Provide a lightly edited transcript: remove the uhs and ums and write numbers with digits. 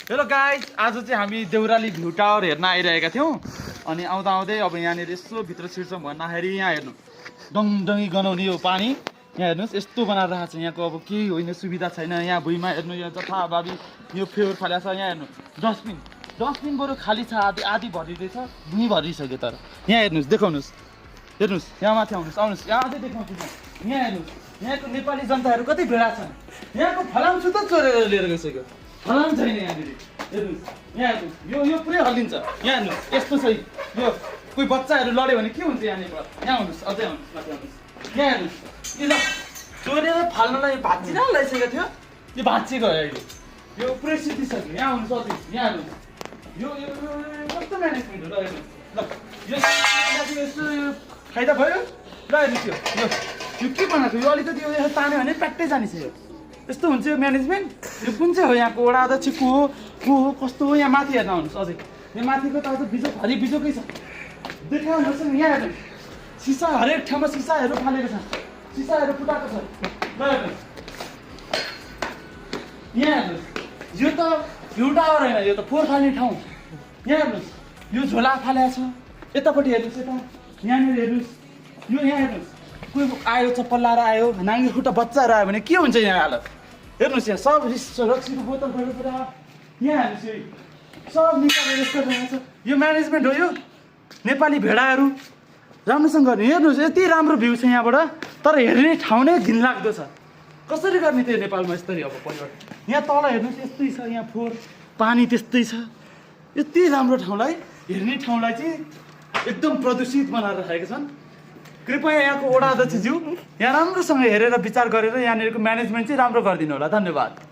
Hello guys, आज चाहिँ हामी देउराली भ्यू टावर हेर्न आइरहेका थियौँ। अनि आउँदा आउँदै अब यहाँनिर यसो भित्र छिर्छौँ भन्दाखेरि यहाँ हेर्नु डङडङ्गी गनाउने यो पानी यहाँ हेर्नुहोस् यस्तो बनाएर राखेको छ। यहाँको अब केही होइन, सुविधा छैन। यहाँ भुइँमा हेर्नु यहाँ जथाभावी यो फेवर फाल्या छ। यहाँ हेर्नु डस्टबिन बरु खाली छ, आधी भरिँदैछ, भुइँ भरिसक्यो। तर यहाँ हेर्नुहोस्, देखाउनुहोस्, हेर्नुहोस् यहाँ माथि आउनुहोस्, यहाँ अझै देखाउँछु म। यहाँ हेर्नुहोस्, यहाँको नेपाली जनताहरू कति भेडा छन्। यहाँको फलाम सुत चोरेर लिएर गइसक्यो, फलाम छैन यहाँनिर। हेर्नुहोस् यहाँ हेर्नुहोस्, यो पुरै हल्लिन्छ। यहाँ हेर्नुहोस् यस्तो छ। यो कोही बच्चाहरू लड्यो भने के हुन्छ यहाँनिर। यहाँ आउनुहोस्, अझै आउनुहोस्, माथि आउनुहोस्। यहाँ हेर्नुहोस्, यो चोरेर फाल्नलाई भाँचिन लगाइसकेको थियो, यो भाँचिएको हो अहिले। यो पुरै सिद्धिसक्यो। यहाँ आउनुहोस्, अझै यहाँ हेर्नुहोस्, यो कस्तो म्यानेजमेन्ट हो र। हेर्नुहोस् यो यस्तो फाइदा भयो र। हेर्नुहोस् यो के बनाएको, यो अलिकति यो तान्यो भने प्याट्टै जानिसक्यो। यस्तो हुन्छ यो म्यानेजमेन्ट। यो कुन चाहिँ हो यहाँको वडा अध्यक्ष को हो कस्तो हो। यहाँ माथि हेर्न आउनुहोस्, अझै यहाँ माथिको त अझ बिजोक हरि बिजोकै छ। देखाउनुहोस् यहाँ हेर्नुहोस्, सिसा हरेक ठाउँमा सिसाहरू फालेको छ, सिसाहरू फुटाएको छ। ल हेर्नुहोस् यहाँ हेर्नुहोस्, यो त भ्यू टावर होइन, यो त फोहोर फाल्ने ठाउँ। यहाँ हेर्नुहोस् यो झोला फालेको छ। यतापट्टि हेर्नुहोस्, यता यहाँनिर हेर्नुहोस्, यो यहाँ हेर्नुहोस् कोही आयो चप्पल लाएर आयो, नाङ्गे खुट्टा बच्चाहरू आयो भने के हुन्छ यहाँ हालत। हेर्नुहोस् यहाँ सब रक्सीको बोतलहरू पुरा यहाँ हेर्नुहोस्, यो सब निकालेर यस्तो बनाएको छ। यो म्यानेजमेन्ट हो। यो नेपाली भेडाहरू राम्रोसँग गर्ने। हेर्नुहोस् यति राम्रो भ्यू छ यहाँबाट, तर हेर्ने ठाउँ नै घिनलाग्दो छ। कसरी गर्ने त्यो नेपालमा यसरी अब परिवर्तन। यहाँ तल हेर्नुहोस् यस्तै छ, यहाँ फोहोर पानी त्यस्तै छ। यति राम्रो ठाउँलाई, हेर्ने ठाउँलाई चाहिँ एकदम प्रदूषित बनाएर राखेका छन्। कृपया यहाँको वडा अध्यक्षज्यू यहाँ राम्रोसँग हेरेर विचार गरेर यहाँनिरको म्यानेजमेन्ट चाहिँ राम्रो गरिदिनु होला। धन्यवाद।